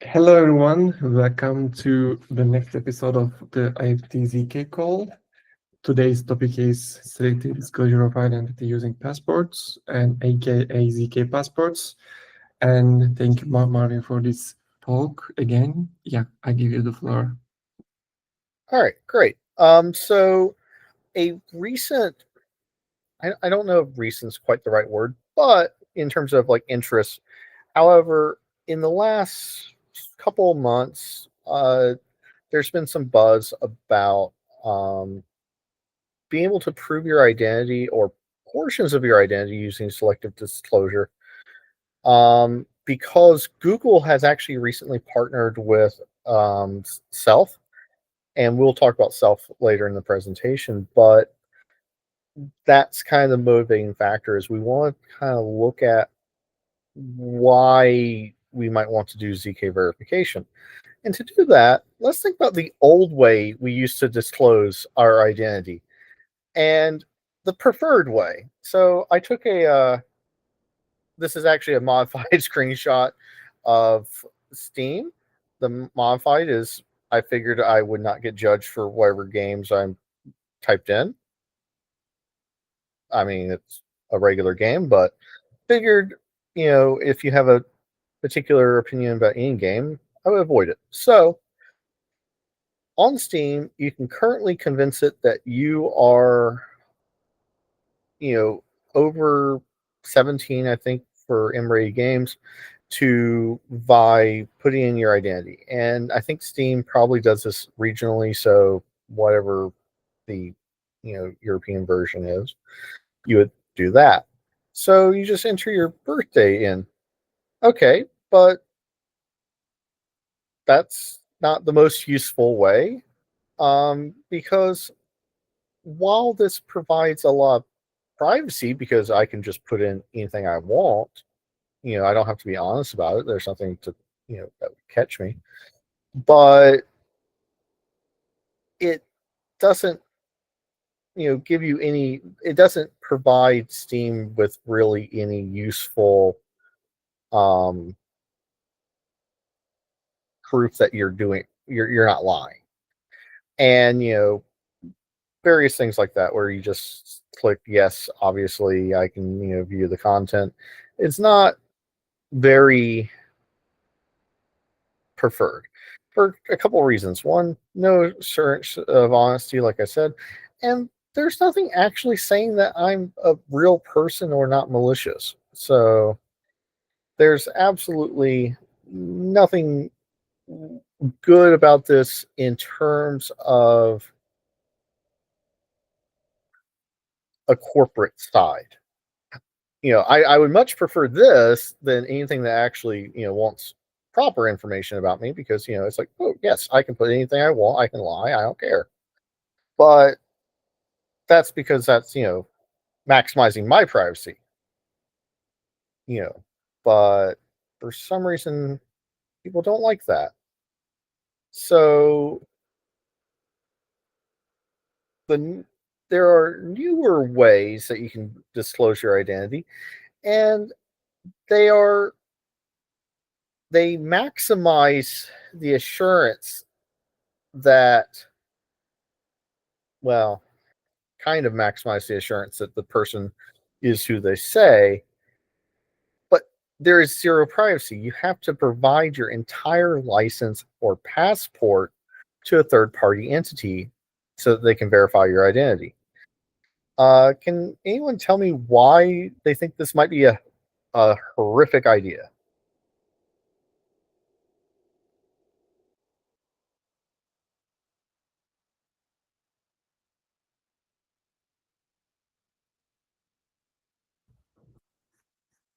Hello, everyone. Welcome to the next episode of the IFT ZK call. Today's topic is selective disclosure of identity using passports and AKA ZK passports. And thank you, Marvin, for this talk again. Yeah, I give you the floor. All right, great. So a recent, I don't know if recent's quite the right word, but in terms of like interest, however, in the last couple of months, there's been some buzz about being able to prove your identity or portions of your identity using selective disclosure. Because Google has actually recently partnered with Self, and we'll talk about Self later in the presentation, but that's kind of the motivating factor is we want to kind of look at why we might want to do ZK verification. And to do that, let's think about the old way we used to disclose our identity and the preferred way. So I took this is actually a modified screenshot of Steam. The modified is I figured I would not get judged for whatever games I'm typed in. I mean, it's a regular game, but figured, if you have a particular opinion about any game, I would avoid it. So on Steam, you can currently convince it that you are, you know, over 17, I think, for M-rated games to by putting in your identity. And I think Steam probably does this regionally, so whatever the European version is, you would do that. So you just enter your birthday in. Okay, but that's not the most useful way, because while this provides a lot of privacy because I can just put in anything I want, I don't have to be honest about it. There's nothing to, that would catch me. But it doesn't, give you any, it doesn't provide Steam with really any useful um, proof that you're not lying. And, various things like that where you just click yes, obviously I can, view the content. It's not very preferred for a couple of reasons. One, no assurance of honesty, like I said, and there's nothing actually saying that I'm a real person or not malicious. So there's absolutely nothing good about this in terms of a corporate side. I would much prefer this than anything that actually, wants proper information about me because, it's like, oh, yes, I can put anything I want. I can lie. I don't care. But that's because that's, maximizing my privacy, you know. But for some reason, people don't like that. So the there are newer ways that you can disclose your identity, and they are they maximize the assurance that, well, kind of maximize the assurance that the person is who they say, but there is zero privacy. You have to provide your entire license or passport to a third party entity so that they can verify your identity. Can anyone tell me why they think this might be a horrific idea?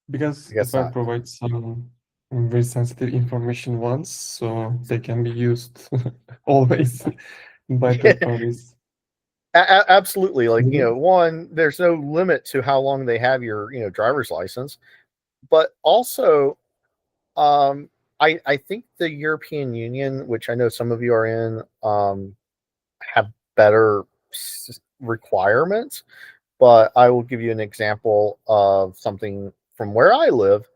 Because I it guess might not. provide some very sensitive information once, so they can be used always by third parties. Absolutely. Like, Mhm. one, there's no limit to how long they have your, driver's license, but also, um, I think the European Union, which I know some of you are in, have better requirements. But I will give you an example of something from where I live,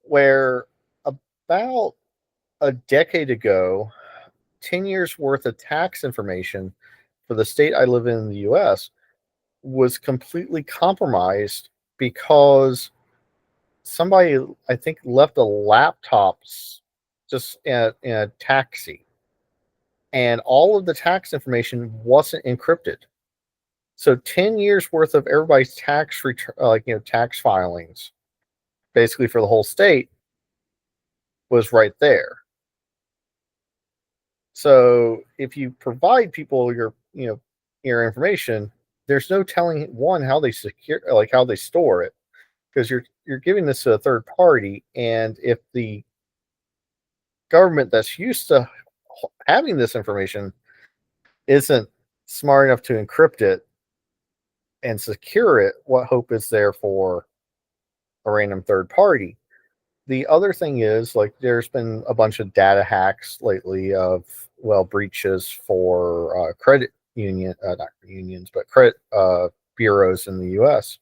where about a decade ago, 10 years worth of tax information for the state I live in the US was completely compromised because somebody, I think, left a laptop just in a taxi, and all of the tax information wasn't encrypted. So 10 years worth of everybody's tax return, tax filings, basically for the whole state, was right there. So if you provide people your information, there's no telling one how they secure, like how they store it, because you're giving this to a third party, and if the government that's used to having this information isn't smart enough to encrypt it and secure it, what hope is there for a random third party? The other thing is, like, there's been a bunch of data hacks lately of, well, breaches for credit not unions, but credit bureaus in the U.S.,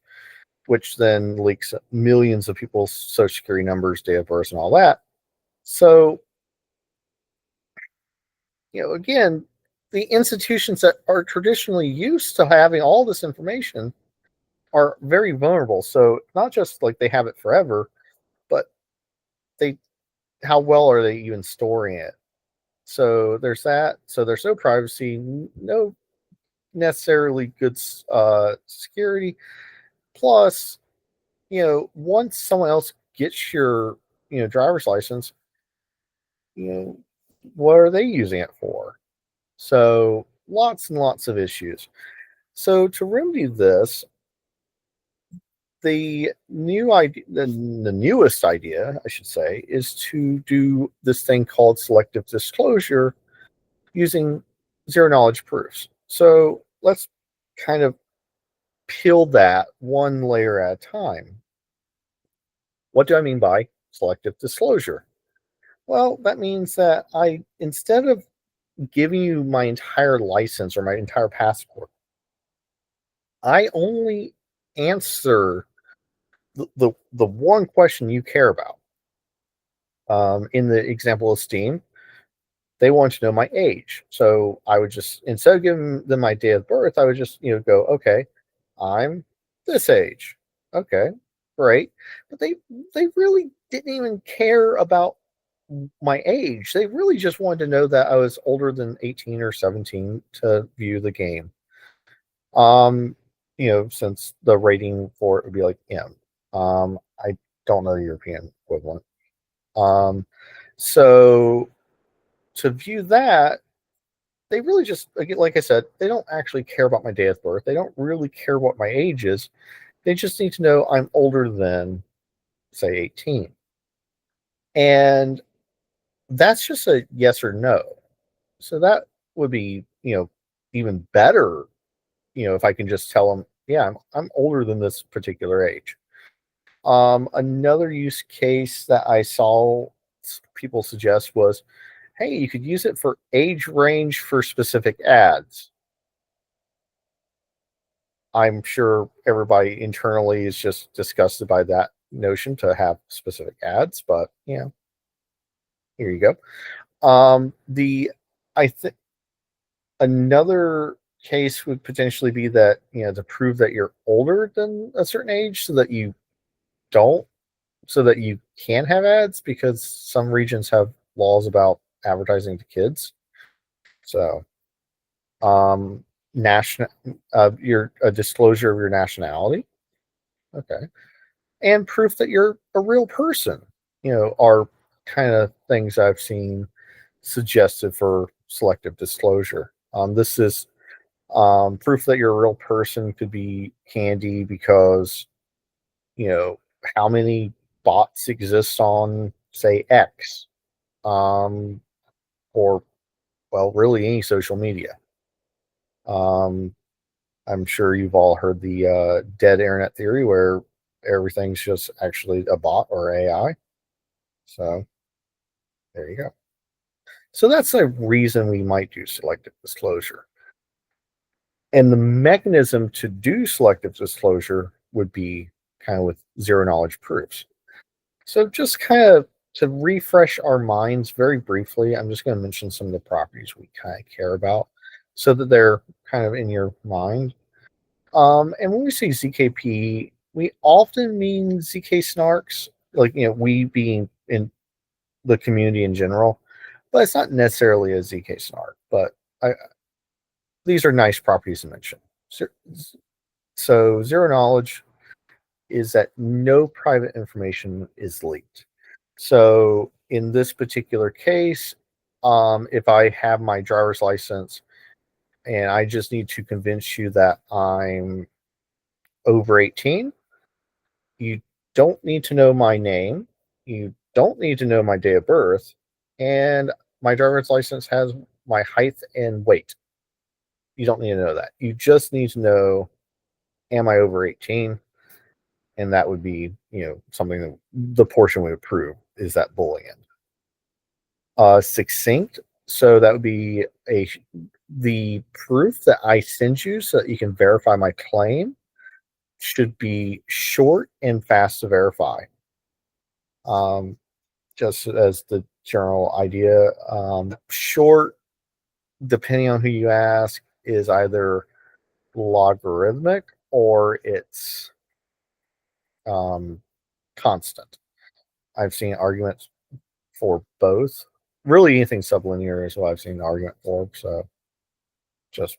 which then leaks millions of people's social security numbers, date of birth, and all that. So, again, the institutions that are traditionally used to having all this information are very vulnerable. So, not just like they have it forever, but they how well are they even storing it? So there's that. So there's no privacy, no necessarily good security. Plus, once someone else gets your, driver's license, you know, what are they using it for? So lots and lots of issues. So to remedy this, the new idea, the newest idea, I should say, is to do this thing called selective disclosure using zero knowledge proofs. So let's kind of peel that one layer at a time. What do I mean by selective disclosure? Well, that means that instead of giving you my entire license or my entire passport, I only answer the one question you care about. In the example of Steam, they want to know my age. So I would just, instead of giving them my date of birth, I would just, go, okay, I'm this age. Okay, great. But they really didn't even care about my age. They really just wanted to know that I was older than 18 or 17 to view the game. Um, since the rating for it would be like M. I don't know the European equivalent. Um, so to view that, they really just, like I said, they don't actually care about my date of birth. They don't really care what my age is. They just need to know I'm older than, say, 18. And that's just a yes or no. So that would be, even better, if I can just tell them, yeah, I'm older than this particular age. Another use case that I saw people suggest was, hey, you could use it for age range for specific ads. I'm sure everybody internally is just disgusted by that notion to have specific ads, but here you go. The I think another case would potentially be that, to prove that you're older than a certain age so that you don't so that you can have ads, because some regions have laws about advertising to kids. So national your a disclosure of your nationality. Okay. And proof that you're a real person, are kind of things I've seen suggested for selective disclosure. This is proof that you're a real person could be handy because, you know, how many bots exist on, say, X, um, or, well, really any social media. Um, I'm sure you've all heard the dead internet theory where everything's just actually a bot or AI. So there you go. So that's a reason we might do selective disclosure. And the mechanism to do selective disclosure would be kind of with zero knowledge proofs. So just kind of to refresh our minds very briefly, I'm just going to mention some of the properties we kind of care about so that they're kind of in your mind. And when we say ZKP, we often mean ZK snarks, like, we being in the community in general, but it's not necessarily a ZK snark. But these are nice properties to mention. So zero knowledge is that no private information is leaked. So in this particular case, if I have my driver's license and I just need to convince you that I'm over 18, you don't need to know my name. You don't need to know my date of birth. And my driver's license has my height and weight. You don't need to know that. You just need to know, am I over 18? And that would be, something that the portion would approve is that Boolean. Succinct. So that would be the proof that I send you so that you can verify my claim should be short and fast to verify. Just as the general idea, short, depending on who you ask, is either logarithmic or it's constant. I've seen arguments for both. Really, anything sublinear is what I've seen the argument for. So, just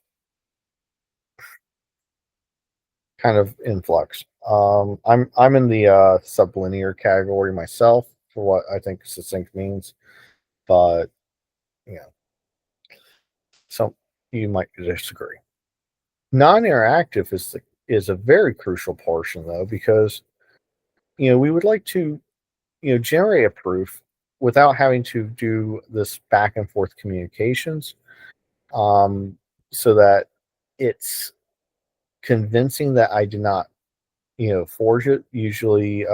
kind of in flux. I'm in the sublinear category myself for what I think succinct means, but you know, some you might disagree. Non-interactive is a very crucial portion though, because we would like to generate a proof without having to do this back and forth communications, so that it's convincing that I did not forge it. Usually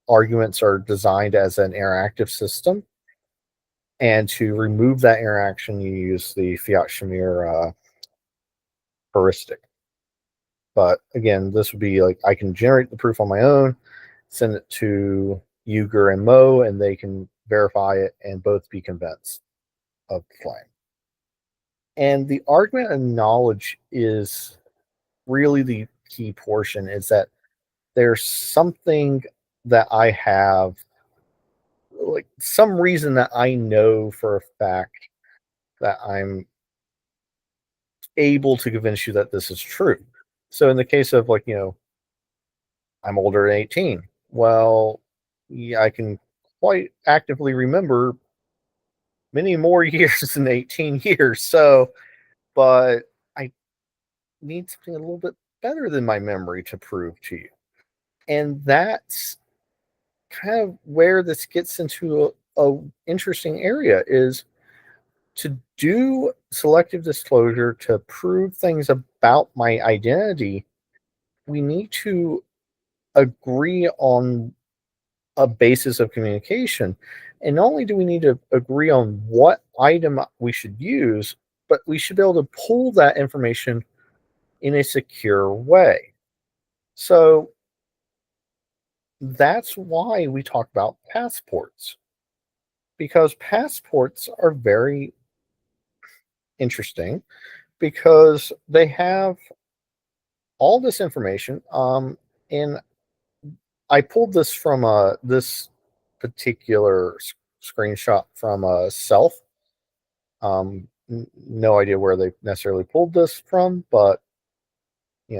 arguments are designed as an interactive system, and to remove that interaction you use the Fiat-Shamir heuristic. But again, this would be like I can generate the proof on my own, send it to Uyghur and Mo, and they can verify it and both be convinced of the claim. And the argument of knowledge is really the key portion, is that there's something that I have, like some reason that I know for a fact that I'm able to convince you that this is true. So in the case of I'm older than 18. Well, yeah, I can quite actively remember many more years than 18 years. So, but I need something a little bit better than my memory to prove to you. And that's kind of where this gets into a interesting area, is to do selective disclosure to prove things about my identity. We need to agree on a basis of communication. And not only do we need to agree on what item we should use, but we should be able to pull that information in a secure way. So that's why we talk about passports, because passports are very interesting because they have all this information. And I pulled this from this particular screenshot from Self. No idea where they necessarily pulled this from, but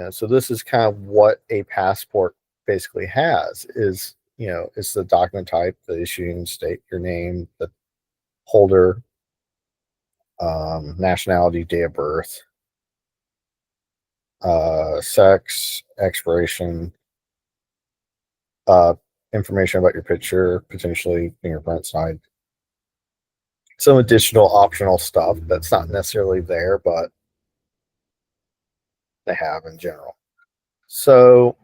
so this is kind of what a passport basically has, is it's the document type, the issuing state, your name, the holder, nationality, date of birth, sex, expiration, information about your picture, potentially fingerprint side, some additional optional stuff that's not necessarily there, but they have in general. So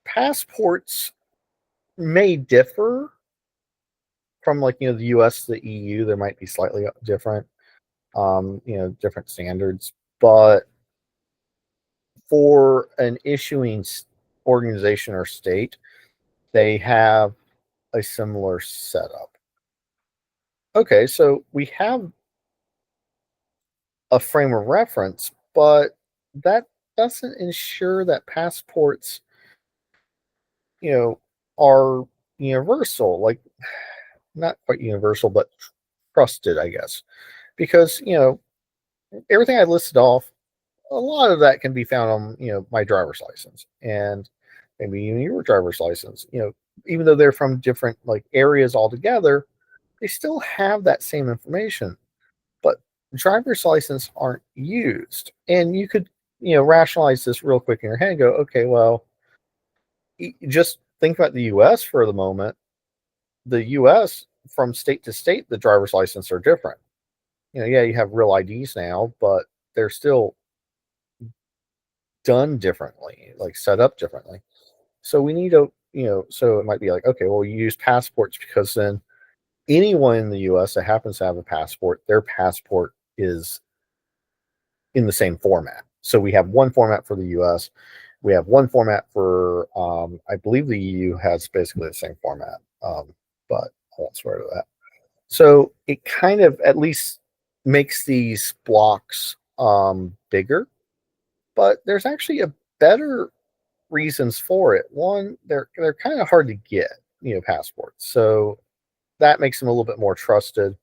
passports may differ from the US to the EU. There might be slightly different, different standards, but for an issuing organization or state, they have a similar setup. Okay, so we have a frame of reference, but that doesn't ensure that passports, are universal. Like, not quite universal, but trusted, I guess. Because, everything I listed off, a lot of that can be found on, my driver's license and maybe even your driver's license. Even though they're from different like areas altogether, they still have that same information. But driver's license aren't used. And you could, rationalize this real quick in your head and go, okay, well, just think about the US for the moment. The US, from state to state, the driver's license are different. Yeah, you have real IDs now, but they're still done differently, like set up differently. So we need to, so it might be like, okay, well, you use passports because then anyone in the US that happens to have a passport, their passport is in the same format. So we have one format for the US. We have one format for, I believe the EU has basically the same format, but I won't swear to that. So it kind of at least makes these blocks bigger, but there's actually a better reasons for it. One, they're kind of hard to get, passports. So that makes them a little bit more trusted,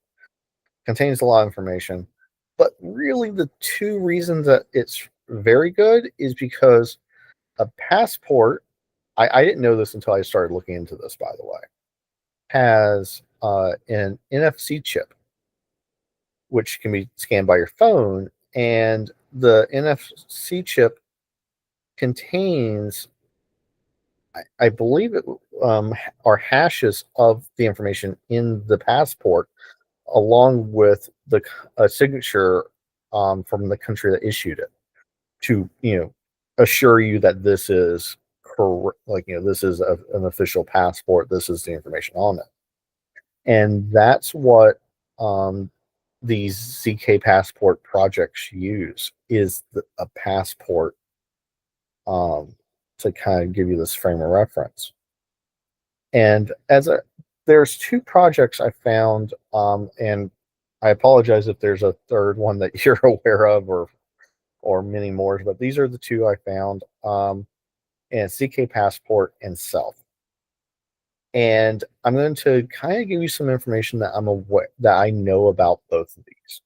contains a lot of information. But really the two reasons that it's very good is because a passport, I didn't know this until I started looking into this, by the way, has an NFC chip, which can be scanned by your phone. And the NFC chip contains, I believe it are hashes of the information in the passport, along with the a signature from the country that issued it to assure you that this is correct. Like this is an official passport. This is the information on it, and that's what these ZK passport projects use is a passport to kind of give you this frame of reference. And there's two projects I found, and I apologize if there's a third one that you're aware of, or many more, but these are the two I found, and CK Passport and Self. And I'm going to kind of give you some information that I know about both of these.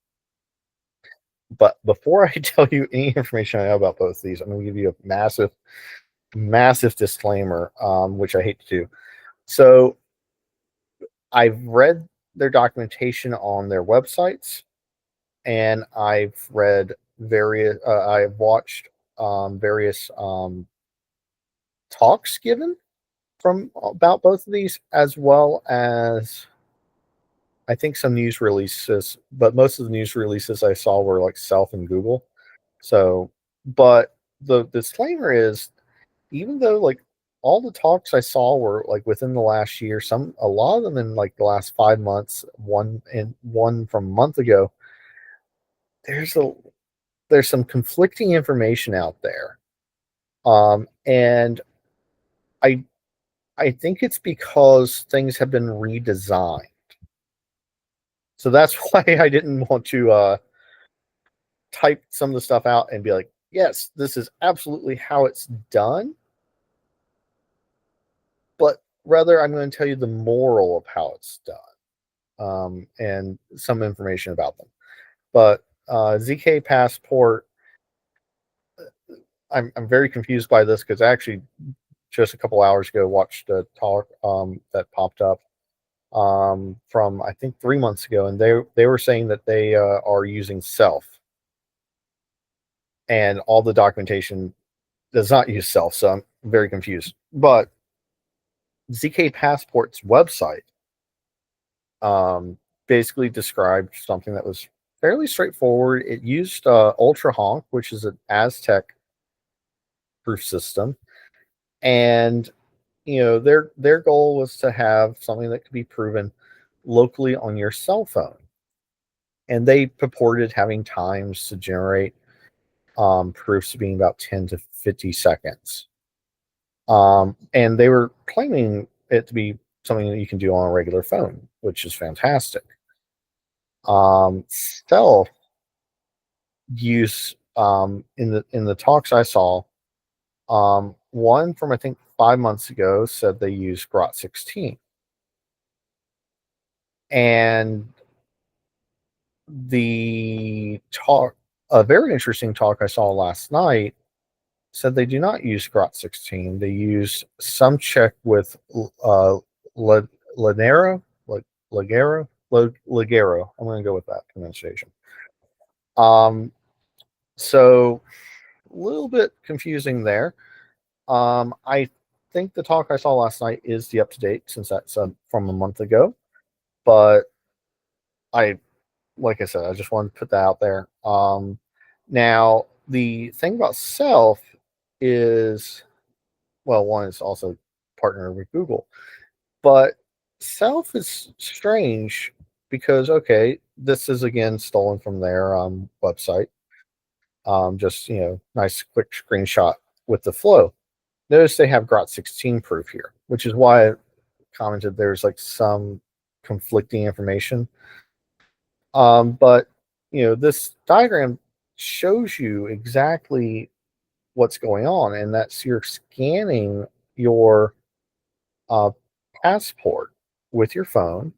But before I tell you any information I know about both of these, I'm going to give you a massive, massive disclaimer, which I hate to do. So I've read their documentation on their websites, and I've watched various talks given from about both of these, as well as I think some news releases. But most of the news releases I saw were like Self and Google. So, but the disclaimer is, even though like all the talks I saw were like within the last year, a lot of them in like the last 5 months, one from a month ago, there's some conflicting information out there. And I think it's because things have been redesigned. So that's why I didn't want to type some of the stuff out and be like, yes, this is absolutely how it's done. But rather, I'm going to tell you the moral of how it's done, and some information about them. But ZK Passport, I'm very confused by this because I actually just a couple hours ago watched a talk that popped up from I think 3 months ago, and they were saying that they are using Self, and all the documentation does not use Self. So I'm very confused. But ZK Passport's website basically described something that was fairly straightforward. It used Ultra Honk, which is an Aztec proof system, and their goal was to have something that could be proven locally on your cell phone. And they purported having times to generate proofs being about 10 to 50 seconds. And they were claiming it to be something that you can do on a regular phone, which is fantastic. Stealth use in the talks I saw, one from I think 5 months ago said they use Grot 16, and the talk, a very interesting talk I saw last night, said they do not use Grot 16. They use some check with Lanero, Ligero. I'm going to go with that pronunciation. So a little bit confusing there. I think the talk I saw last night is the up to date, since that's from a month ago. But like I said, I just wanted to put that out there. Now the thing about Self is, well, one is also partnered with Google, but Self is strange because, okay, this is again stolen from their website. Just, nice quick screenshot with the flow. Notice they have Grot 16 proof here, which is why I commented there's like some conflicting information. But this diagram shows you exactly what's going on, and that's you're scanning your uh, passport with your phone,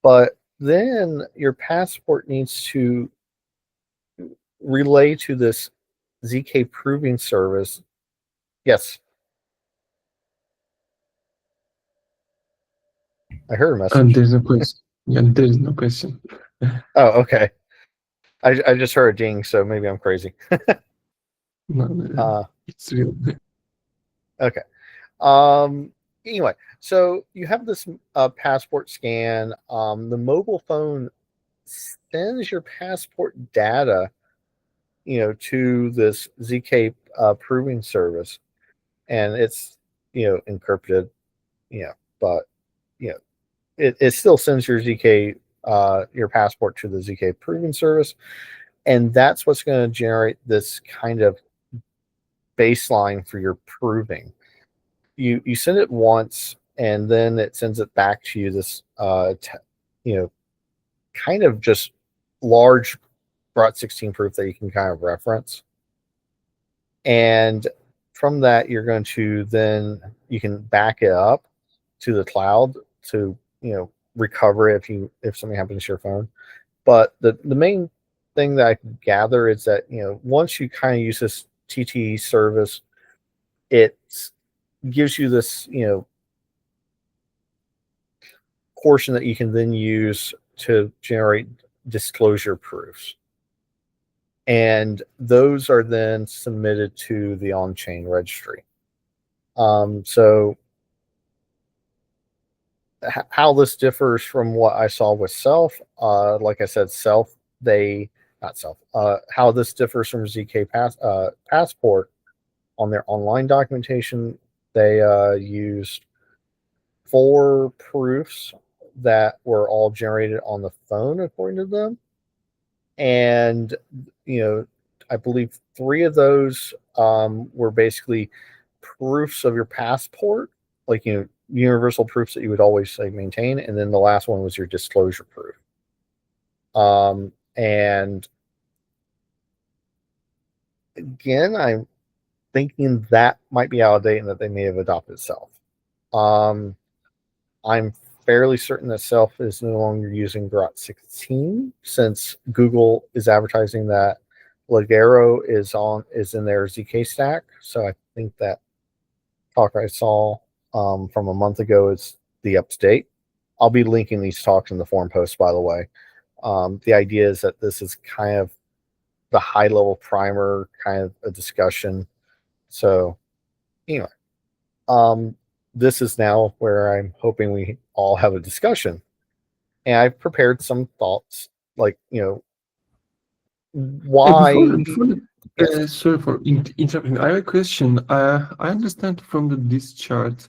but then your passport needs to relay to this ZK proving service. Yes, I heard a And message. there's no question. Yeah, there's no question. Oh, okay. I just heard a ding, so maybe I'm crazy. No, it's real. Okay. Anyway, so you have this passport scan. The mobile phone sends your passport data, to this ZK proving service, and it's encrypted, but it still sends your ZK your passport to the ZK proving service, and that's what's going to generate this kind of baseline for your proving. You send it once, and then it sends it back to you this kind of just large Grot 16 proof that you can kind of reference. And from that, you're going to then you can back it up to the cloud to recover it if something happens to your phone. But the main thing that I can gather is that once you kind of use this TTE service, it gives you this portion that you can then use to generate disclosure proofs. And those are then submitted to the on-chain registry. So how this differs from what I saw with Self, like I said, Self, how this differs from ZK Passport on their online documentation, they used 4 proofs that were all generated on the phone, according to them. And, I believe 3 of those were basically proofs of your passport, like, universal proofs that you would always say maintain. And then the last one was your disclosure proof. And again, I'm thinking that might be out of date and that they may have adopted Self. I'm fairly certain that Self is no longer using Grot 16, since Google is advertising that Ligero is in their ZK stack. So I think that talk I saw from a month ago is the up to date. I'll be linking these talks in the forum post, by the way. The idea is that this is kind of the high level primer, kind of a discussion. So anyway, this is now where I'm hoping we all have a discussion. And I've prepared some thoughts, like, why. Before the, Yes. sorry for interrupting. I have a question. I understand from this chart.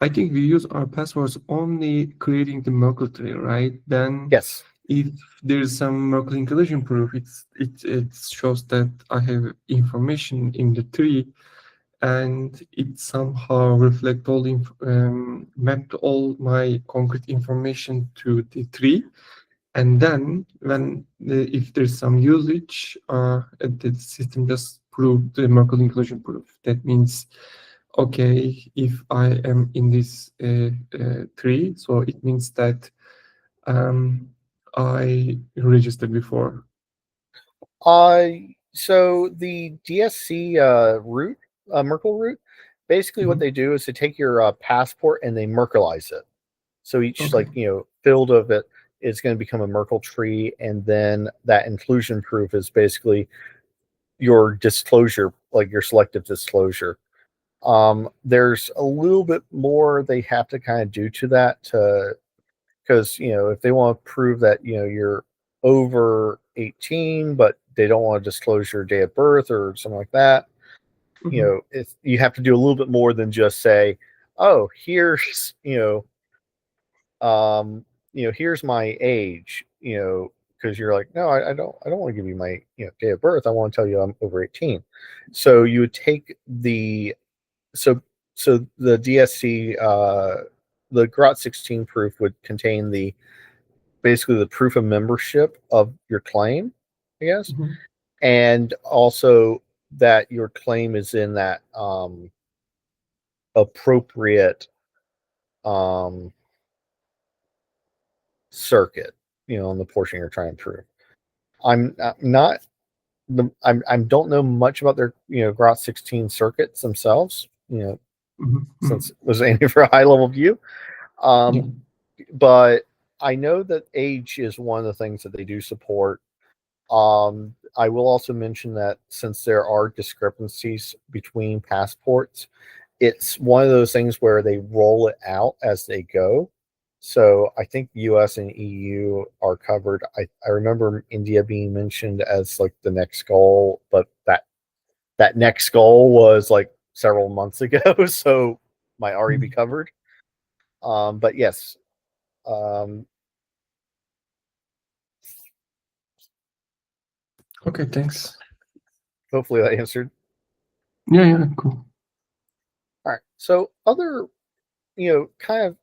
I think we use our passwords only creating the Merkle tree, right? Then, Yes. if there's some Merkle inclusion proof, it shows that I have information in the tree, and it somehow reflect mapped all my concrete information to the tree. And then when if there's some usage, the system just prove the Merkle inclusion proof. That means, okay, if I am in this tree, so it means that um, I registered before. So the DSC root, Merkle root, basically what Mhm. they do is they take your passport and they Merkleize it. So each Okay. field of it is going to become a Merkle tree, and then that inclusion proof is basically your disclosure, like your selective disclosure. There's a little bit more they have to kind of do to that to because if they want to prove that you're over 18 but they don't want to disclose your day of birth or something like that, Mhm. you have to do a little bit more than just say, oh, here's here's my age, because you're like, no, I don't want to give you my day of birth. I want to tell you I'm over 18. So you would take the so so the DSC the grot 16 proof would contain the basically the proof of membership of your claim, I guess, Mhm. and also that your claim is in that appropriate um, circuit, on the portion you're trying to prove. I'm not the I don't know much about their grot 16 circuits themselves, Mhm. since Mhm. it was aiming for a high level view. Yeah. Um, but I know that age is one of the things that they do support. I will also mention that since there are discrepancies between passports, it's one of those things where they roll it out as they go. So I think US and EU are covered. I remember India being mentioned as like the next goal, but that next goal was like several months ago, so might already be Mhm. covered. But yes, um, Okay, thanks. hopefully that answered. Yeah, yeah, cool. All right. So other kind of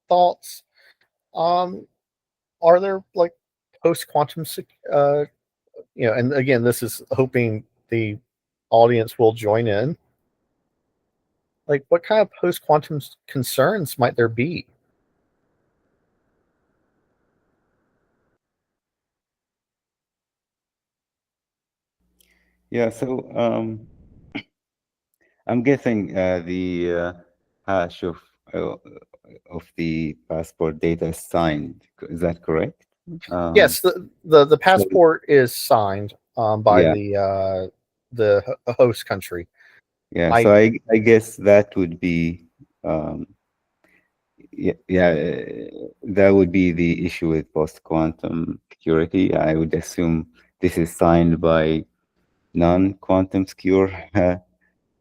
thoughts. Um, are there like post quantum, and again, this is hoping the audience will join in. Like, what kind of post quantum concerns might there be? Yeah, so I'm guessing the hash uh, of the passport data is signed. Is that correct? Um, Yes, the so passport is signed by yeah, the host country. yeah. So I I guess that would be um, yeah, yeah, that would be the issue with post-quantum security. I would assume this is signed by non-quantum secure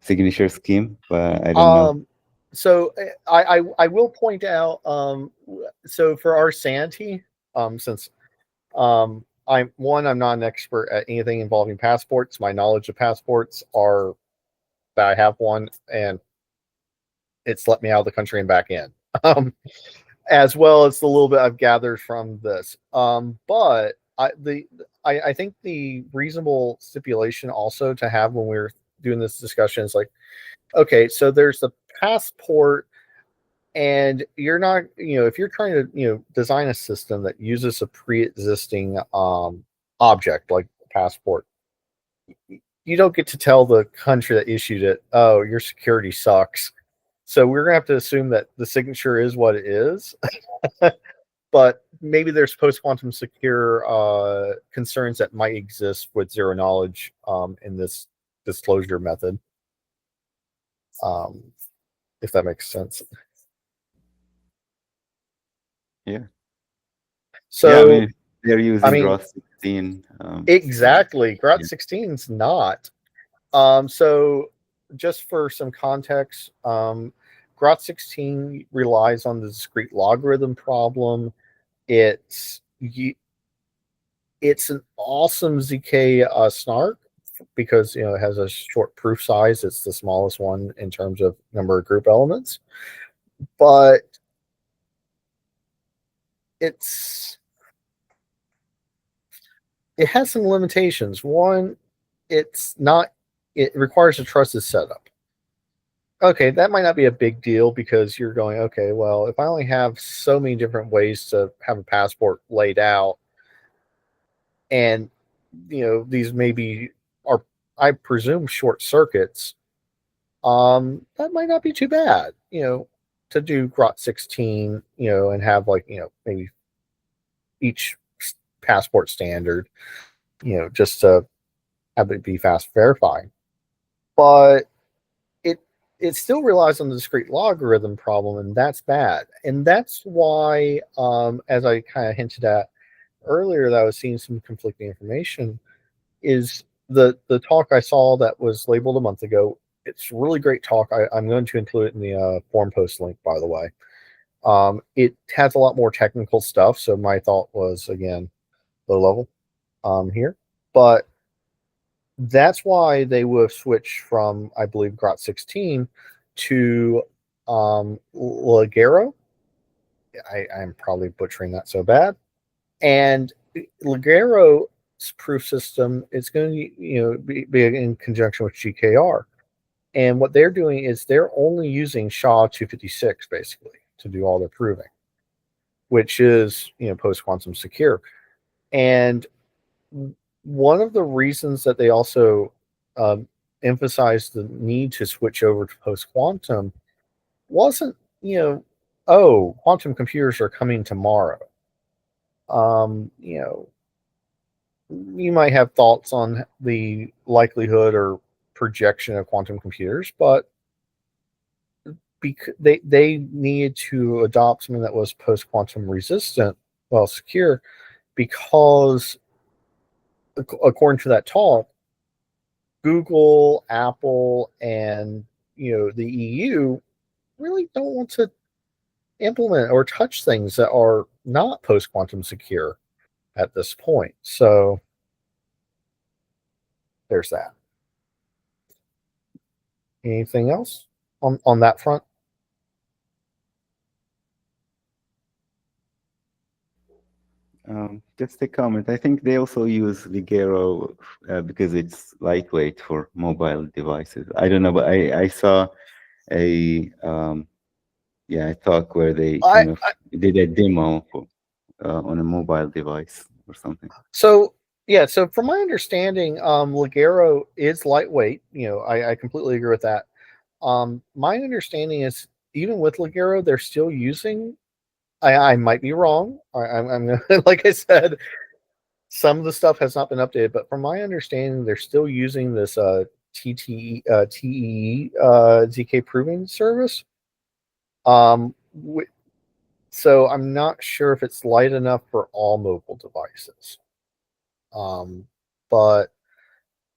signature scheme, but I don't know. um so I will point out so for our sanity, since I'm not an expert at anything involving passports. My knowledge of passports are that I have one and it's let me out of the country and back in. Um, as well as the little bit I've gathered from this. But I think the reasonable stipulation also to have when we're doing this discussion is like, okay, so there's the passport, and you're not, if you're trying to, design a system that uses a pre-existing object like a passport, you don't get to tell the country that issued it, oh, your security sucks. So we're gonna have to assume that the signature is what it is. But maybe there's post quantum secure concerns that might exist with zero knowledge in this disclosure method, um, if that makes sense. Yeah, yeah. I mean, So, if they're I using mean, ROS 16. exactly. Grot Yeah, 16 is not. So, just for some context, Grot 16 relies on the discrete logarithm problem. It's it's an awesome ZK snark because it has a short proof size. It's the smallest one in terms of number of group elements, but it has some limitations. One, it's not. It requires a trusted setup. Okay, that might not be a big deal because you're going, okay, well, if I only have so many different ways to have a passport laid out, and these maybe are, I presume, short circuits, that might not be too bad, to do grot 16, and have maybe each passport standard, just to have it be fast verifying. But it still relies on the discrete logarithm problem, and that's bad. And that's why, as I kind of hinted at earlier, that I was seeing some conflicting information, is the talk I saw that was labeled a month ago. It's a really great talk. I'm going to include it in the forum post link, by the way. It has a lot more technical stuff, so my thought was, again, low level here. But that's why they would have switched from, I believe, grot 16 to Ligero. I'm probably butchering that so bad. And Ligero's proof system is going to be in conjunction with GKR. And what they're doing is they're only using SHA-256 basically to do all their proving, which is post-quantum secure. And one of the reasons that they also emphasized the need to switch over to post-quantum wasn't, oh, quantum computers are coming tomorrow. You might have thoughts on the likelihood or projection of quantum computers, but because they needed to adopt something that was post-quantum resistant, well, secure, because according to that talk, Google, Apple, and the EU really don't want to implement or touch things that are not post-quantum secure at this point. So there's that. Anything else on that front? Just a comment. I think they also use Ligero because it's lightweight for mobile devices. I don't know, but I saw a talk where they did a demo for, on a mobile device or something. So from my understanding, Ligero is lightweight. I completely agree with that. My understanding is even with Ligero, they're still using. I might be wrong. I'm like I said, some of the stuff has not been updated, but from my understanding, they're still using this TEE ZK proving service. So I'm not sure if it's light enough for all mobile devices. But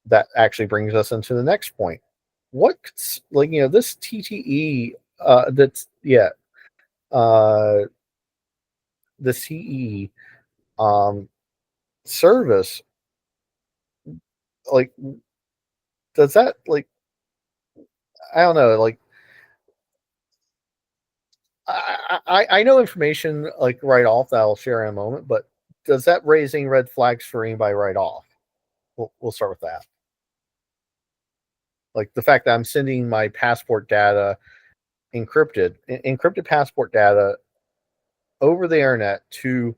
that actually brings us into the next point. What, this TTE, the CE service, does that, I don't know, I know information right off that I'll share in a moment, but does that raising red flags for anybody right off? We'll start with that. The fact that I'm sending my passport data encrypted passport data over the internet to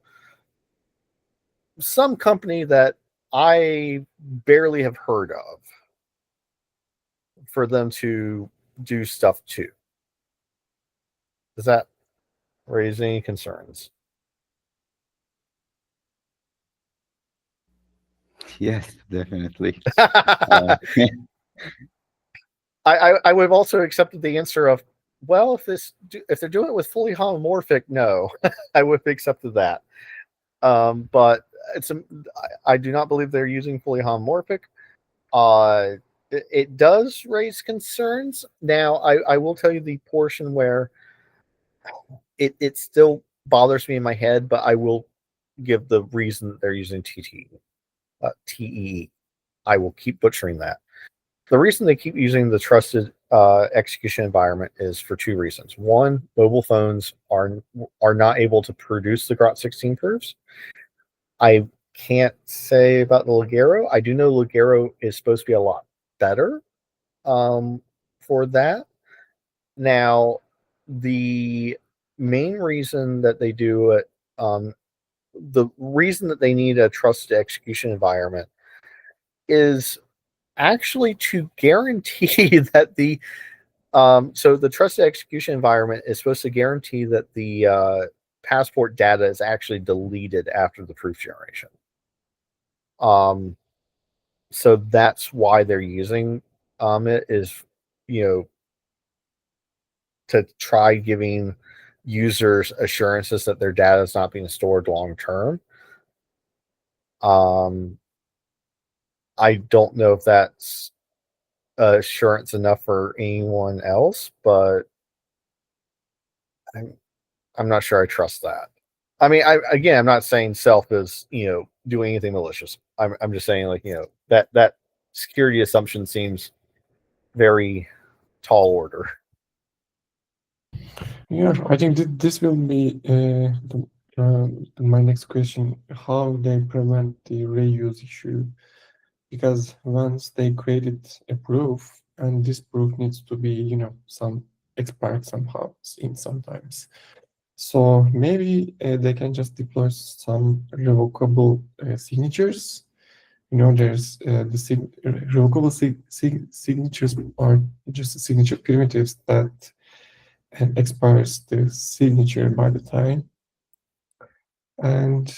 some company that I barely have heard of for them to do stuff to. Does that raise any concerns? Yes, definitely. I would have also accepted the answer of, well, if they're doing it with fully homomorphic, no, I would have accepted that. But I do not believe they're using fully homomorphic. It does raise concerns. Now, I will tell you the portion where it still bothers me in my head, but I will give the reason that they're using TEE. I will keep butchering that. The reason they keep using the trusted execution environment is for two reasons. One, mobile phones are not able to produce the Grot16 proofs. I can't say about the Ligero. I do know Ligero is supposed to be a lot better for that. Now, the main reason that they do it, the reason that they need a trusted execution environment is actually to guarantee that so the trusted execution environment is supposed to guarantee that the passport data is actually deleted after the proof generation. So that's why they're using it, is, to try giving users assurances that their data is not being stored long term. I don't know if that's assurance enough for anyone else, but I'm not sure I trust that. I mean, I'm not saying Self is doing anything malicious. I'm just saying, like, that security assumption seems very tall order. Yeah, I think this will be my next question: how they prevent the reuse issue? Because once they created a proof, and this proof needs to be, some expired somehow in sometimes. So maybe they can just deploy some revocable signatures. There's the revocable signatures are just signature primitives that expires the signature by the time. And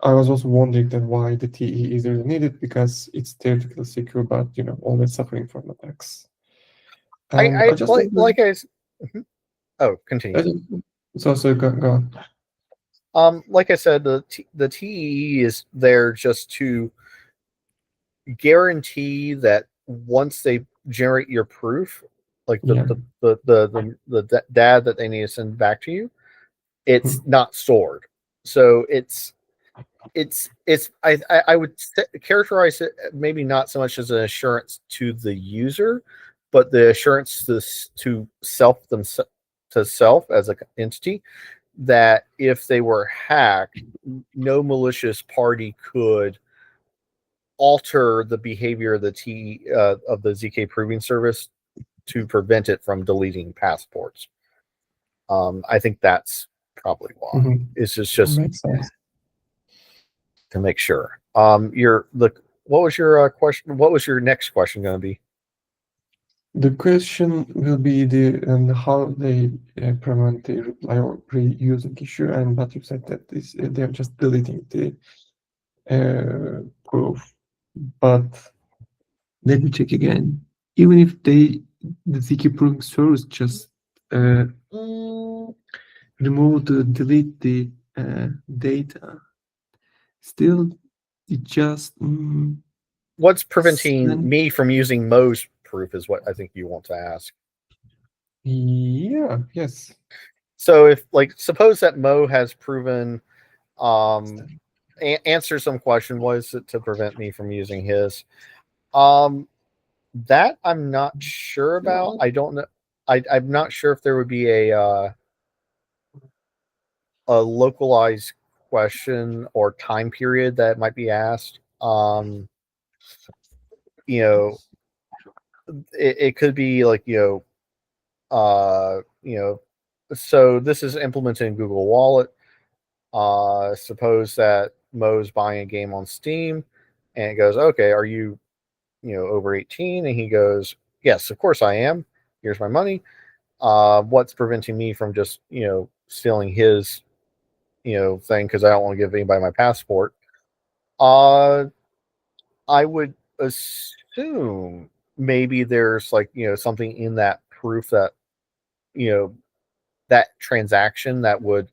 I was also wondering that why the TE is really needed, because it's theoretically secure, but always suffering from attacks. And I just continue. So go on. Like I said, the TE is there just to guarantee that once they generate your proof, like the data that they need to send back to you, it's not stored. So I would characterize it maybe not so much as an assurance to the user, but the assurance to self as an entity, that if they were hacked, no malicious party could alter the behavior of the ZK proving service to prevent it from deleting passports. I think that's probably why. It's just makes sense. To make sure. What was your question? What was your next question going to be? The question will be how they prevent the reply or reusing issue, and but you said that they're just deleting the proof. But let me check again. Even if the ZK proving service just delete the data, still it just what's preventing me from using Mo's proof is what I think you want to ask. Yeah, yes. So if, like, suppose that Mo has proven answer some question, what is it to prevent me from using his? That I'm not sure about. I don't know. I'm not sure if there would be a localized question or time period that might be asked. It could be like, so this is implemented in Google Wallet. Suppose that Mo's buying a game on Steam, and it goes, okay, are you over 18? And he goes, yes, of course I am. Here's my money. What's preventing me from just, stealing his, thing, because I don't want to give anybody my passport? I would assume maybe there's, like, something in that proof that, that transaction that would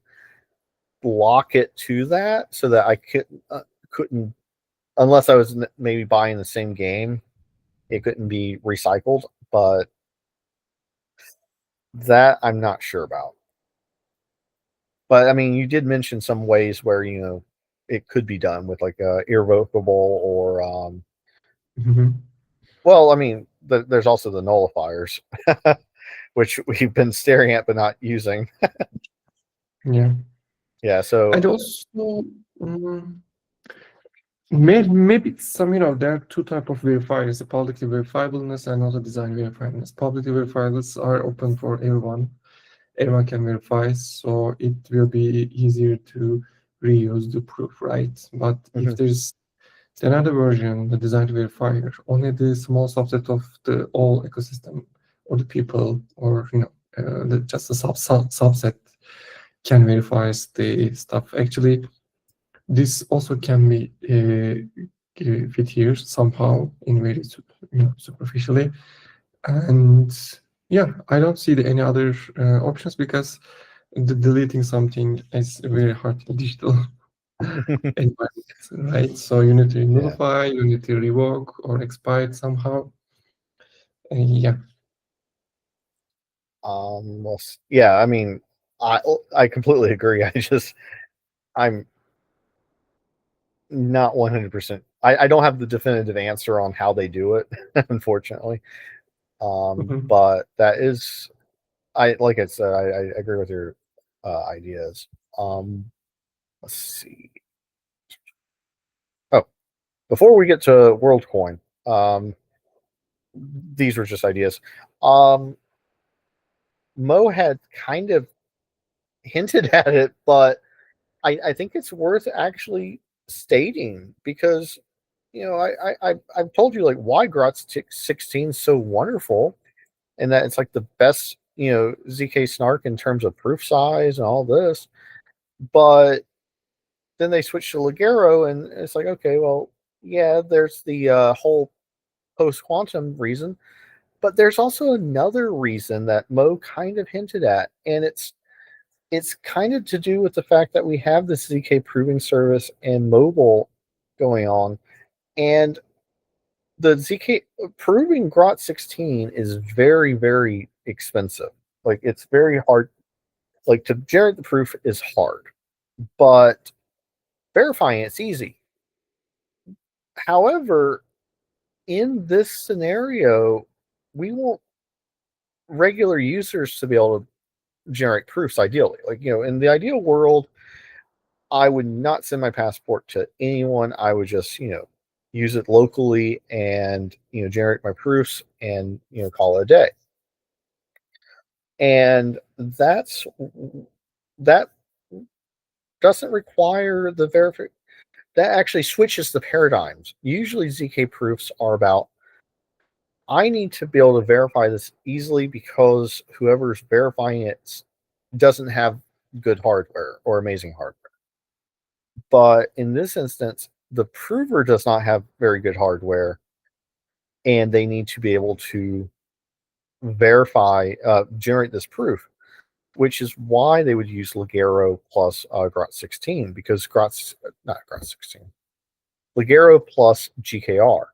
block it to that, so that I couldn't, unless I was maybe buying the same game, it couldn't be recycled. But that I'm not sure about. But I mean, you did mention some ways where it could be done with, like, irrevocable or Mhm. Well, I mean, there's also the nullifiers, which we've been staring at but not using. Yeah. Yeah, so And also, mm, maybe some, there are two type of verifiers: the publicly verifiableness and also design verifiableness. Publicly verifiables are open for everyone. Everyone can verify, so it will be easier to reuse the proof, right? But if mhm, there's another version, the design verifier, only the small subset of the all ecosystem or the people, or just a subset can verify the stuff. Actually, this also can be fit here somehow in very superficially. And yeah, I don't see any other options, because deleting something is very hard in digital environment, right? So you need to yeah. nullify, you need to revoke or expire it somehow. Yeah. Yeah, I mean, I completely agree. I'm not 100%. I don't have the definitive answer on how they do it, unfortunately. Mhm. But that is, I like I said, I agree with your ideas. Um, let's see. Oh, before we get to WorldCoin, um, these were just ideas. Um, Mo had kind of hinted at it, but I think it's worth actually stating because I've told you like why Grotz 16 is so wonderful and that it's like the best ZK snark in terms of proof size and all this, but then they switch to Ligero and it's like okay, well yeah, there's the whole post quantum reason, but there's also another reason that Mo kind of hinted at, and it's kind of to do with the fact that we have this ZK proving service and mobile going on, and the ZK proving Grot 16 is very, very expensive. Like it's very hard. Like to generate the proof is hard, but verifying it's easy. However, in this scenario, we want regular users to be able to generate proofs ideally. Like, in the ideal world, I would not send my passport to anyone. I would just, use it locally and, generate my proofs and, call it a day. And that doesn't require the verification. That actually switches the paradigms. Usually ZK proofs are about I need to be able to verify this easily because whoever's verifying it doesn't have good hardware or amazing hardware. But in this instance, the prover does not have very good hardware, and they need to be able to generate this proof, which is why they would use Ligero plus Grot 16 because not Grot 16, Ligero plus GKR,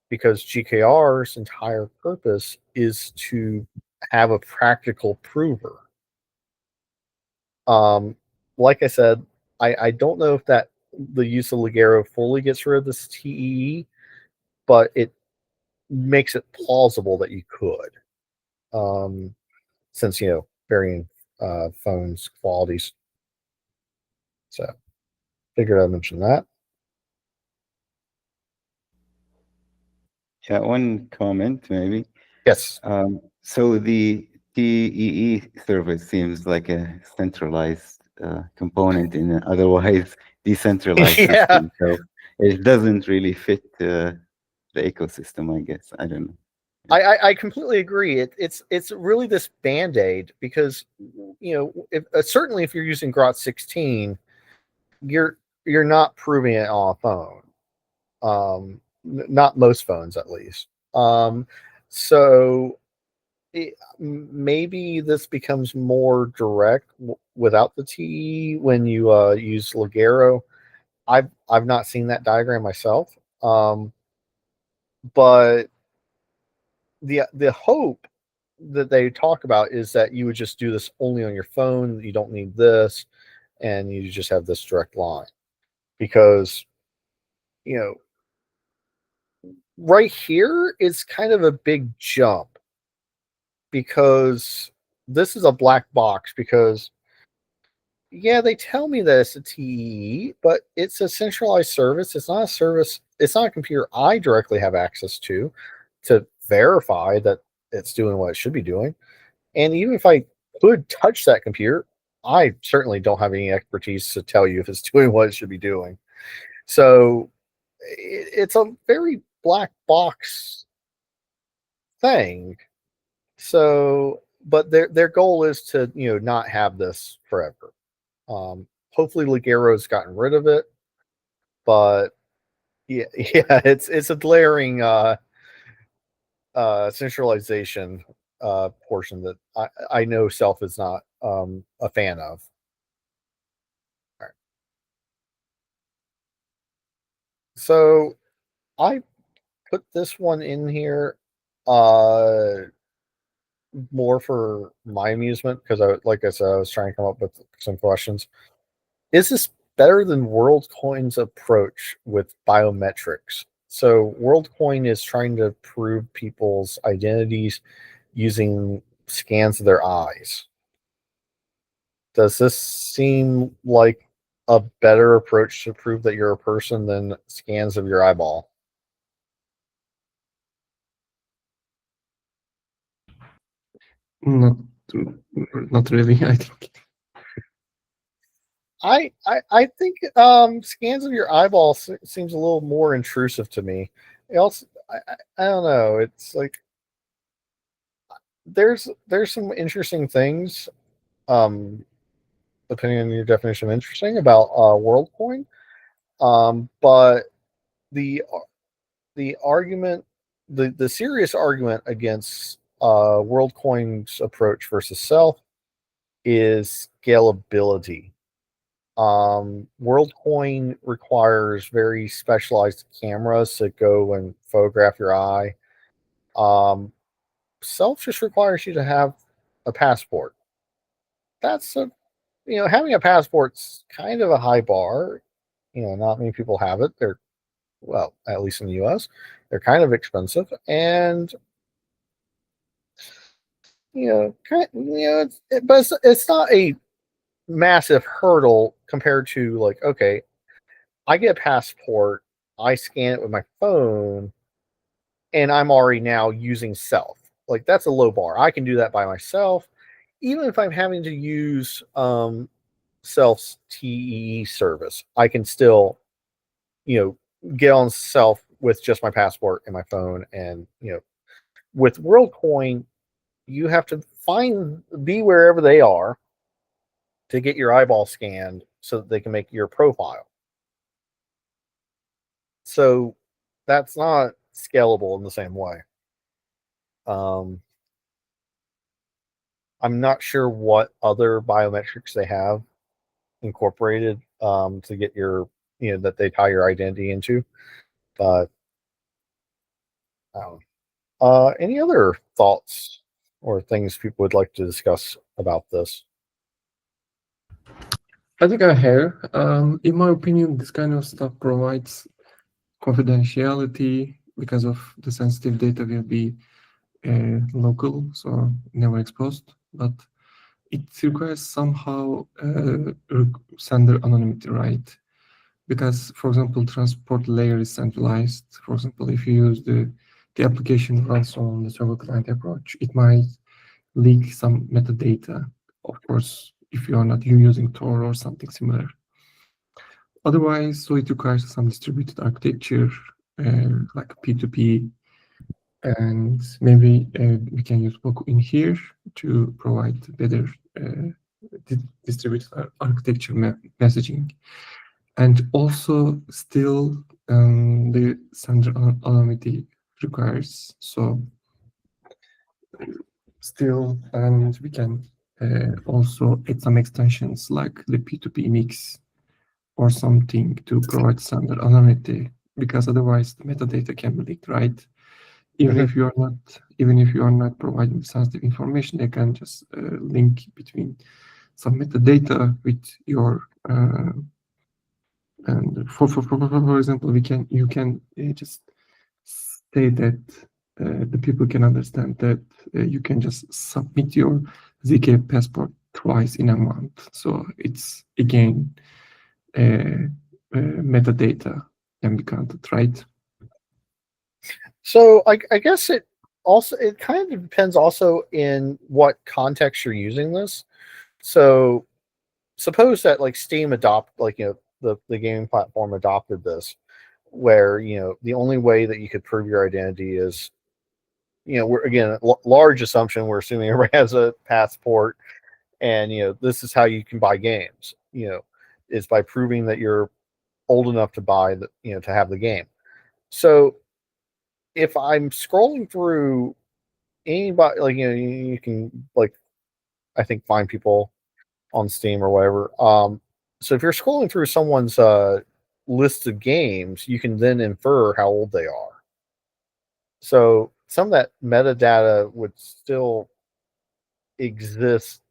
because GKR's entire purpose is to have a practical prover. Like I said, I don't know if that the use of Ligero fully gets rid of this TEE, but it makes it plausible that you could, since varying phones qualities. So figured I'd mention that. Yeah, one comment maybe. Yes. So the TEE service seems like a centralized component in an otherwise decentralized Yeah, system. So it doesn't really fit the ecosystem, I guess. I don't know. I completely agree. It's really this band-aid because if certainly if you're using Grot 16, you're not proving it on a phone. Not most phones, at least. So maybe this becomes more direct without the TE when you use Ligero. I've not seen that diagram myself, but the hope that they talk about is that you would just do this only on your phone. You don't need this, and you just have this direct line because you know right here is kind of a big jump because this is a black box because yeah, they tell me that it's a TEE, but it's a centralized service. It's not a service. It's not a computer I directly have access to verify that it's doing what it should be doing. And even if I could touch that computer, I certainly don't have any expertise to tell you if it's doing what it should be doing. So it's a very black box thing. So, but their goal is to not have this forever. Hopefully, Ligero's gotten rid of it, but yeah, yeah, it's a glaring centralization portion that I know Self is not a fan of. All right. So I put this one in here more for my amusement because like I said, I was trying to come up with some questions. Is this better than WorldCoin's approach with biometrics? So WorldCoin is trying to prove people's identities using scans of their eyes. Does this seem like a better approach to prove that you're a person than scans of your eyeball? Not, not really. I think. I think scans of your eyeball seems a little more intrusive to me. It also, I don't know. It's like there's some interesting things, depending on your definition of interesting about WorldCoin. But the argument, the serious argument against WorldCoin's approach versus Self is scalability. WorldCoin requires very specialized cameras to go and photograph your eye. Self just requires you to have a passport. That's a having a passport's kind of a high bar. Not many people have it. They're, well, at least in the US, they're kind of expensive, and but it's not a massive hurdle compared to, like, okay, I get a passport, I scan it with my phone, and I'm already now using Self. Like, that's a low bar. I can do that by myself, even if I'm having to use Self's TEE service. I can still, get on Self with just my passport and my phone. And with WorldCoin, you have to be wherever they are to get your eyeball scanned so that they can make your profile. So that's not scalable in the same way. I'm not sure what other biometrics they have incorporated to get your, that they tie your identity into. But I don't know. Any other thoughts or things people would like to discuss about this? I think I have. In my opinion, this kind of stuff provides confidentiality because of the sensitive data will be local, so never exposed. But it requires somehow sender anonymity, right? Because, for example, transport layer is centralized. For example, if you use the application runs on the server client approach, it might leak some metadata. Of course, if you're not using Tor or something similar. Otherwise, so it requires some distributed architecture, like P2P, and maybe we can use Boku in here to provide better distributed architecture messaging. And also still the sender anonymity requires, so still, and we can also add some extensions like the P2P mix or something to provide sender anonymity, because otherwise the metadata can be leaked, right? Even if you are not providing sensitive information, they can just link between some metadata with your and for example, you can just say that the people can understand that you can just submit your ZK passport twice in a month. So it's again metadata can be counted, right? So I guess it kind of depends also in what context you're using this. So suppose that like Steam the gaming platform adopted this, where the only way that you could prove your identity is, we're again large assumption, we're assuming everybody has a passport, and this is how you can buy games, is by proving that you're old enough to buy to have the game. So if I'm scrolling through anybody, like you can, like, I think, find people on Steam or whatever. So if you're scrolling through someone's list of games, you can then infer how old they are. So some of that metadata would still exist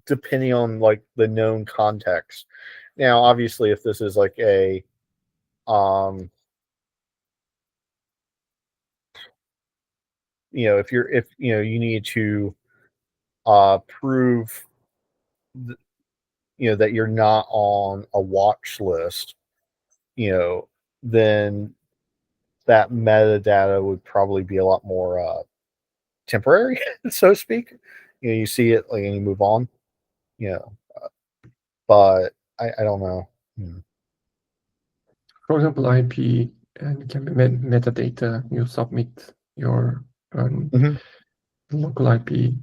depending on like the known context. Now, obviously, if this is like a if you need to prove that you're not on a watch list, then that metadata would probably be a lot more temporary, so to speak. You see it like and you move on. But I don't know. For example, IP and can be metadata. You submit your local IP.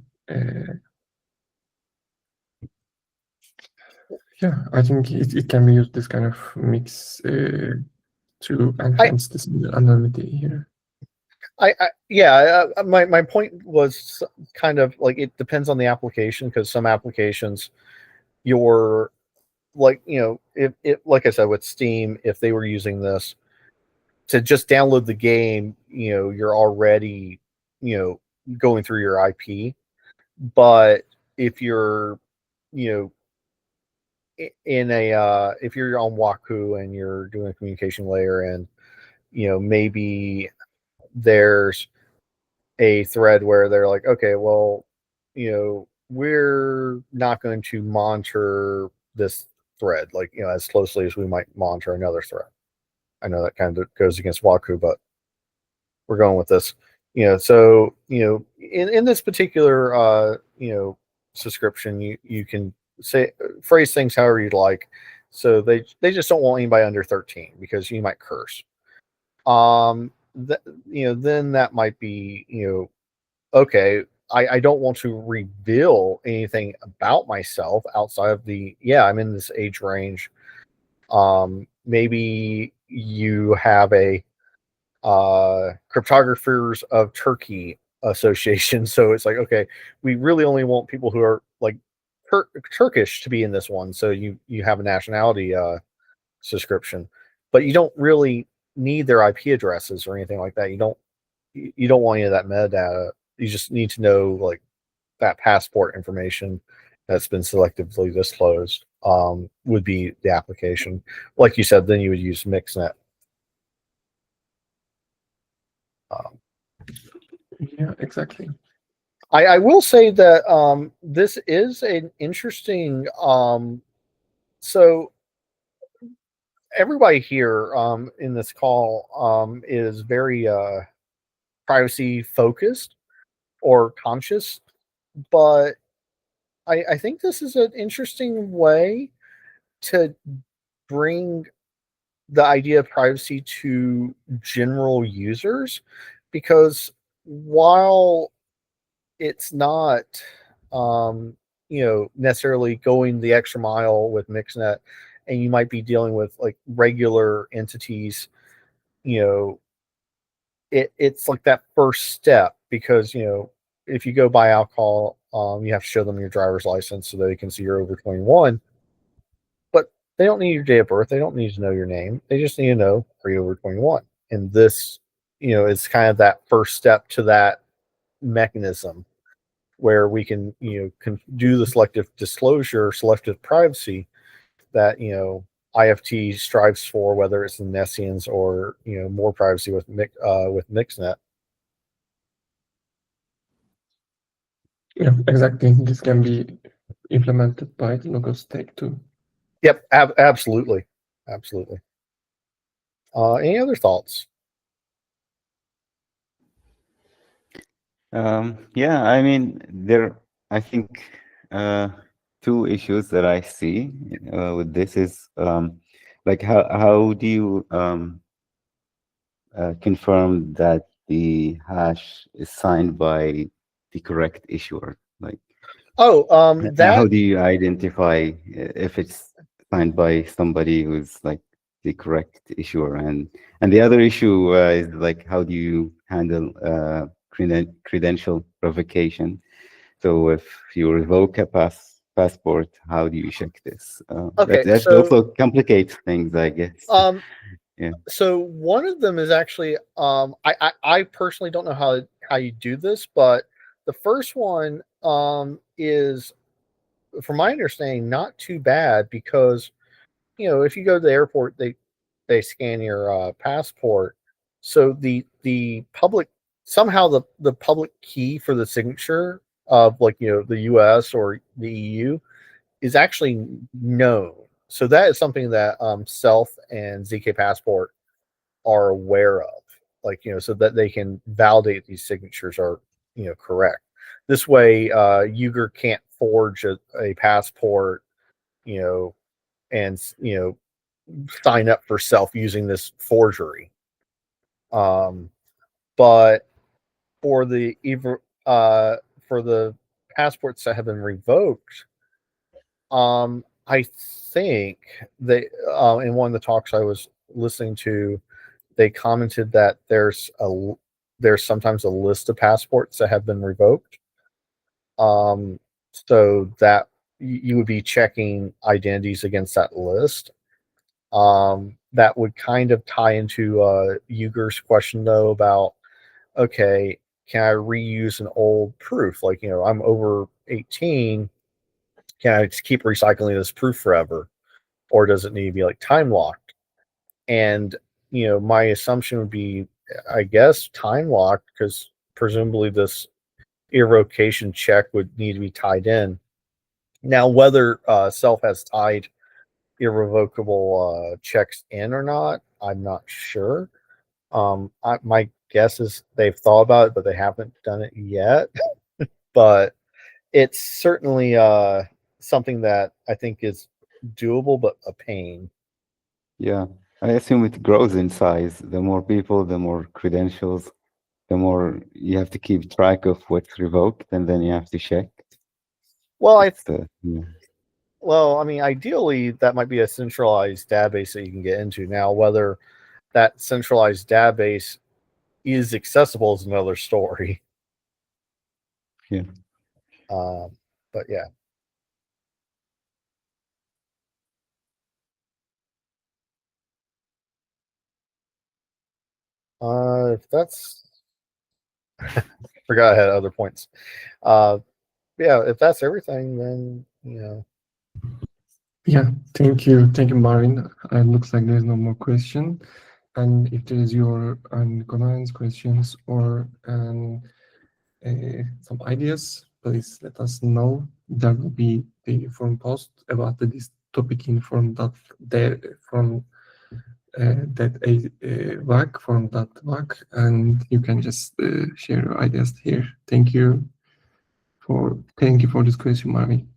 Yeah, I think it can be used this kind of mix to enhance this anonymity here. My point was kind of like it depends on the application, because some applications you're like, if like I said with Steam, if they were using this to just download the game, you're already going through your IP. But if you're in a if you're on Waku and you're doing a communication layer, and maybe there's a thread where they're like, okay, well, we're not going to monitor this thread like as closely as we might monitor another thread. I know that kind of goes against Waku, but we're going with this. So in this particular subscription, you can phrase things however you'd like. So they just don't want anybody under 13 because you might curse. Then that might be okay. I don't want to reveal anything about myself outside of I'm in this age range. Maybe you have a Cryptographers of Turkey association, so it's like, okay, we really only want people who are like Turkish to be in this one, so you have a nationality subscription, but you don't really need their IP addresses or anything like that. You don't want any of that metadata. You just need to know like that passport information that's been selectively disclosed would be the application. Like you said, then you would use Mixnet. Yeah, exactly. I will say that this is an interesting. So everybody here in this call is very privacy focused or conscious, but I think this is an interesting way to bring the idea of privacy to general users, because while it's not necessarily going the extra mile with Mixnet, and you might be dealing with like regular entities, it's like that first step, because if you go buy alcohol, you have to show them your driver's license so they can see you're over 21. But they don't need your date of birth. They don't need to know your name. They just need to know, are you over 21? And this, is kind of that first step to that mechanism where we can do the selective disclosure, selective privacy that IFT strives for, whether it's in Nessians or more privacy with Mixnet. Yeah, exactly. This can be implemented by the logo stake too. Yep, absolutely. Any other thoughts? Yeah, I mean, I think two issues that I see with this is like how do you confirm that the hash is signed by the correct issuer? Like, That how do you identify if it's signed by somebody who's like the correct issuer? And the other issue is like, how do you handle credential revocation? So if you revoke a passport, how do you check this? okay. That So also complicates things, I guess. um, Yeah. so one of them is actually I personally don't know how you do this, but the first one is, from my understanding, not too bad, because if you go to the airport, they scan your passport. So the public, somehow the public key for the signature of, like, the US or the EU is actually known. So that is something that Self and ZK Passport are aware of, like, so that they can validate these signatures are correct. This way, Uyghur can't forge a passport, you know and sign up for Self using this forgery. But for the for the passports that have been revoked, I think they in one of the talks I was listening to, they commented that there's sometimes a list of passports that have been revoked. So that you would be checking identities against that list. That would kind of tie into Uyghur's question, though, about, okay, can I reuse an old proof? Like, I'm over 18. Can I just keep recycling this proof forever? Or does it need to be like time locked? And, my assumption would be, I guess, time locked, because presumably this irrevocation check would need to be tied in. Now, whether Self has tied irrevocable checks in or not, I'm not sure. My guess is they've thought about it, but they haven't done it yet. But it's certainly something that I think is doable, but a pain. Yeah, I assume it grows in size. The more people, the more credentials, the more you have to keep track of what's revoked, and then you have to check. Well, Yeah. I mean, ideally, that might be a centralized database that you can get into. Now, whether that centralized database is accessible is another story. Yeah. But yeah. If that's forgot I had other points. Yeah, if that's everything, then Yeah, thank you, Marvin. It looks like there's no more question. And if there is your comments, questions, or some ideas, please let us know. There will be the forum post about this topic in forum that there from that a WAC forum that WAC, and you can just share your ideas here. Thank you for this question, Marvin.